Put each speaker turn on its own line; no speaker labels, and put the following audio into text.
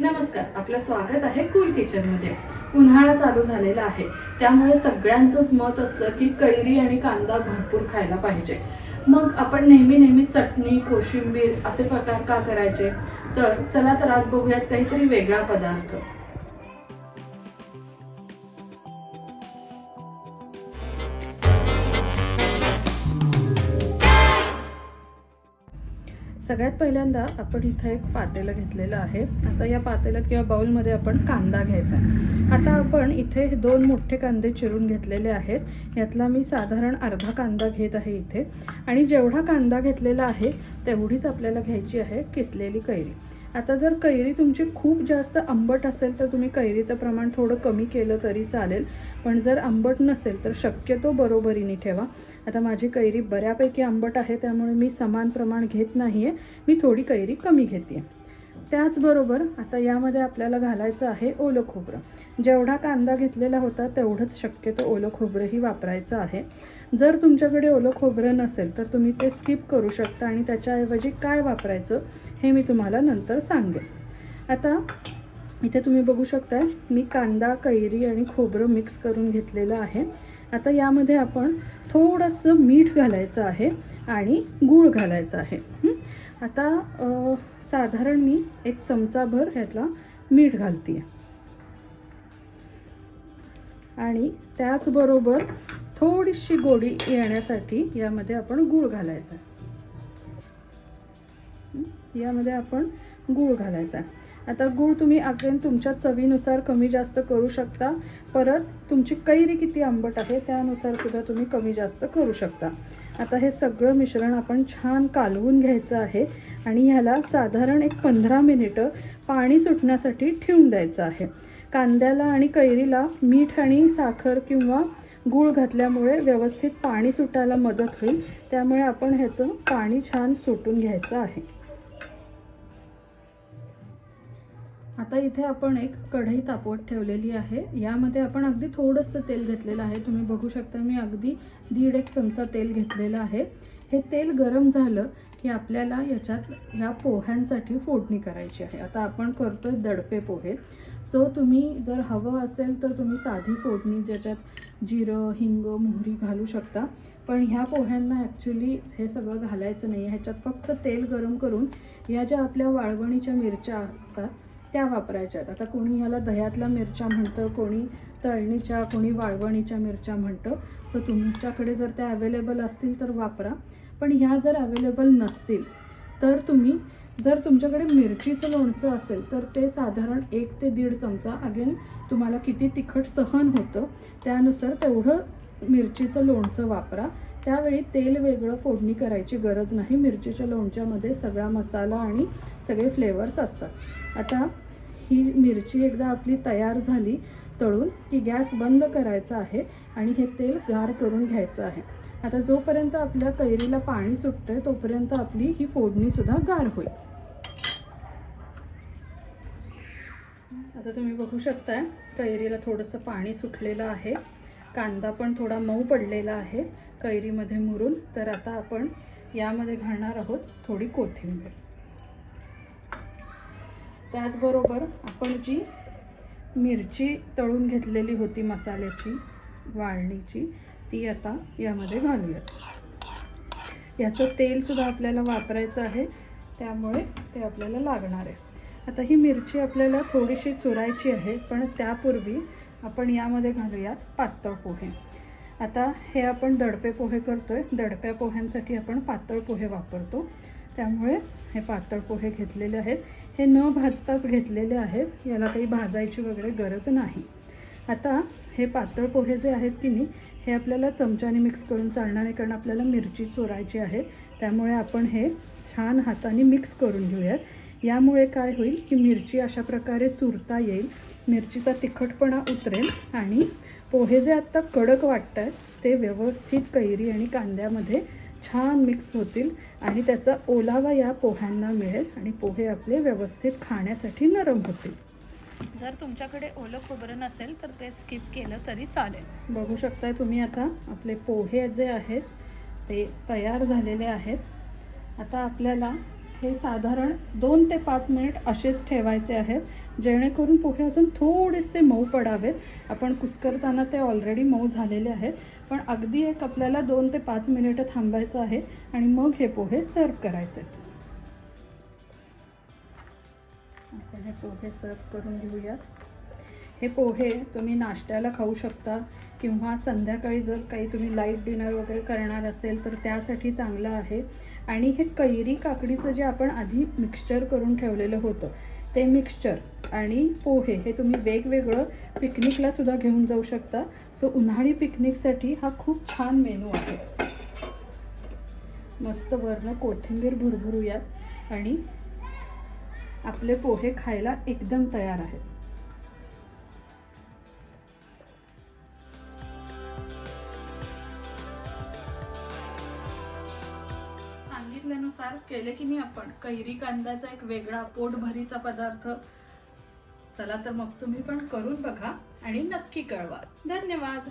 नमस्कार, आपलं स्वागत आहे कूल किचन मध्ये। उन्हाळा चालू झालेला आहे, त्यामुळे सगळ्यांचंच मत असतं की कैरी आणि कांदा भरपूर खायला पाहिजे। मग आपण नेहमी चटणी, कोशिंबीर असे प्रकार का करायचे? तर चला तर आज बघूयात काहीतरी वेगळा पदार्थ। सगळ्यात पहिल्यांदा आपण इथे एक पातेलं घेतलेलं आहे। आता या पातेल्यात किंवा बाउलमध्ये आपण कांदा घ्यायचा आहे। आता आपण इथे 2 मोठे कांदे चिरून घेतलेले आहेत। यातला मी साधारण अर्धा कांदा घेत आहे इथे, आणि जेवढा कांदा घेतलेला आहे तेवढीच आपल्याला घ्यायची आहे किसलेली कैरी। आता जर कैरी तुमची खूप जास्त आंबट असेल तर तुम्ही कैरीचं प्रमाण थोडं कमी केलं तरी चालेल, पण जर आंबट नसेल तर शक्यतो बरोबरीने ठेवा। आता माझी कैरी बऱ्यापैकी आंबट आहे, त्यामुळे मी समान प्रमाण घेत नाहीये, मी थोडी कैरी कमी घेते। त्याचबरोबर आता यामध्ये आपल्याला घालायचं आहे ओलं खोबरं। जेवढा कांदा घेतलेला होता तेवढंच शक्यतो ओलं खोबरंही वापरायचं आहे। जर तुमच्याकडे ओलं खोबरं नसेल तर तुम्ही ते स्किप करू शकता, आणि त्याच्याऐवजी काय वापरायचं हे मी तुम्हाला नंतर सांगेन। आता इथे तुम्ही बघू शकता मी कांदा, कैरी आणि खोबरं मिक्स करून घेतलेलं आहे। आता यामध्ये आपण थोडंसं मीठ घालायचं आहे आणि गूळ घालायचा आहे। आता साधारण मी 1 चमचाभर ह्यातला मीठ घालते, आणि त्याचबरोबर थोडीशी गोडी येण्यासाठी यामध्ये आपण गूळ घालायचा। यामध्ये आपण गूळ घालायचा। आता गूळ तुम्ही अगेन तुमच्या चवीनुसार कमी जास्त करू शकता, परत तुमची कैरी किती आंबट आहे त्यानुसार सुद्धा तुम्ही कमी जास्त करू शकता। आता हे सगळं मिश्रण आपण छान कालवून घ्यायचं आहे, आणि ह्याला साधारण 15 मिनिटं पाणी सुटण्यासाठी ठेवून द्यायचं आहे। कांद्याला आणि कैरीला मीठ आणि साखर किंवा गूळ घातल्यामुळे व्यवस्थित पाणी सुटायला मदत होईल, त्यामुळे आपण ह्याचं पाणी छान सुटून घ्यायचं आहे। आता इथे आपण एक कढई तापवत ठेवलेली आहे। यामध्ये आपण अगदी थोडंसं तेल घेतलेलं आहे। तुम्ही बघू शकता मी अगदी 1.5 चमचा तेल घेतलेलं आहे। हे तेल गरम झालं की आपल्याला याच्यात ह्या पोह्यांसाठी फोडणी करायची आहे। आता आपण करतोय दडपे पोहे, सो तुम्ही जर हवं असेल तर तुम्ही साधी फोडणी ज्याच्यात जिरं, हिंग, मोहरी घालू शकता, पण ह्या पोह्यांना ॲक्च्युली हे सगळं घालायचं नाही। ह्याच्यात फक्त तेल गरम करून या ज्या आपल्या वाळवणीच्या मिरच्या असतात त्या वापरायच्यात। आता कोणी ह्याला दह्यातल्या मिरच्या म्हणतं, कोणी तळणीच्या, कोणी वाळवणीच्या मिरच्या म्हणतं। सो तुमच्याकडे जर त्या अवेलेबल असतील तर वापरा, पण ह्या जर अवेलेबल नसतील तर तुम्ही, जर तुमच्याकडे मिरचीचं लोणचं असेल तर ते साधारण 1 ते 1.5 चमचा, अगेन तुम्हाला किती तिखट सहन होतं त्यानुसार तेवढं मिरचीचं लोणचं वापरा। त्यावेळी तेल वेगळं फोडणी करायची गरज नाही, मिरचीच्या लोणच्यामध्ये सगळा मसाला आणि सगळे फ्लेवर्स असतात। आता ही मिरची एकदा आपली तयार झाली तळून की गॅस बंद करायचा आहे, आणि हे तेल गार करून घ्यायचं आहे। आता जोपर्यंत आपल्या कैरीला पाणी सुटतंय तोपर्यंत आपली ही फोडणी सुद्धा गार होईल। आता तुम्ही बघू शकताय कैरीला थोडंसं पाणी सुटलेलं आहे, कांदा पण थोडा मऊ पडलेला आहे कैरीमध्ये मुरून। तर आता आपण यामध्ये घालणार आहोत थोडी कोथिंबीर। त्याचबरोबर आपण जी मिरची तळून घेतलेली होती मसाल्याची, वाळणीची, ती आता यामध्ये घालूयात। याचं तेल सुद्धा आपल्याला वापरायचं आहे, त्यामुळे ते आपल्याला लागणार आहे। आता ही मिरची आपल्याला थोडीशी चुरायची आहे, पण त्यापूर्वी आपण यामध्ये घालूयात पातळ पोहे। आता हे आपण दडपे पोहे करतोय, दडप्या पोह्यांसाठी आपण पातळ पोहे वापरतो, त्यामुळे हे पातळ पोहे घेतलेले आहेत। हे न भाजताच घेतलेले आहेत, याला काही भाजायची वगैरे गरज नाही। आता हे पातळ पोहे जे आहेत की नाही, हे आपल्याला चमच्याने मिक्स करून चालणार नाही, कारण आपल्याला मिरची चोरायची आहे, त्यामुळे आपण हे छान हाताने मिक्स करून घेऊयात। यामुळे काय होईल की मिरची अशा प्रकारे चुरता येईल, मिरचीचा तिखटपणा उतरेल, आणि पोहे जे आत्ता कडक वाटत आहेत ते व्यवस्थित कैरी आणि कांद्यामध्ये छान मिक्स होतील, आणि त्याचा ओलावा या पोह्यांना मिळेल, आणि पोहे आपले व्यवस्थित खाण्यासाठी नरम होतील। जर तुमच्याकडे ओलं खोबरं नसेल तर ते स्किप केलं तरी चालेल। बघू शकताय तुम्ही आता आपले पोहे जे आहेत ते तयार झालेले आहेत। आता आपल्याला हे साधारण 2 ते 5 मिनिट असेच ठेवायचे आहेत जेणेकरून पोहे अजून थोडेसे मऊ पडावेत. आपण कुस्करताना ते ऑलरेडी मऊ झालेले आहेत, पण अगदी एक आपल्याला 2 ते 5 मिनिटं थांबायचं आहे आणि मग हे पोहे सर्व करायचे. आपण हे पोहे सर्व करून घेऊयात. हे पोहे तुम्ही नाश्त्याला खाऊ शकता किंवा संध्याकाळी जर काही तुम्ही लाईट डिनर वगैरे करणार असेल तर त्यासाठी चांगलं आहे. आणि हे कैरी काकडीचं जे आपण आधी मिक्सचर करून ठेवलेलं होतं ते मिक्सचर आणि पोहे हे तुम्ही वेगवेगळं पिकनिकला सुद्धा घेऊन जाऊ शकता. सो उन्हाळी पिकनिकसाठी हा खूप छान मेनू आहे. मस्त वरनं कोथिंबीर भुरभुरूयात आणि आपले पोहे खायला एकदम तयार आहेत. सांगितल्यानुसार केले की नाही आपण कैरी कांद्याचा एक वेगळा पोटभरीचा पदार्थ. चला तर मग तुम्ही पण करून बघा आणि नक्की कळवा. धन्यवाद.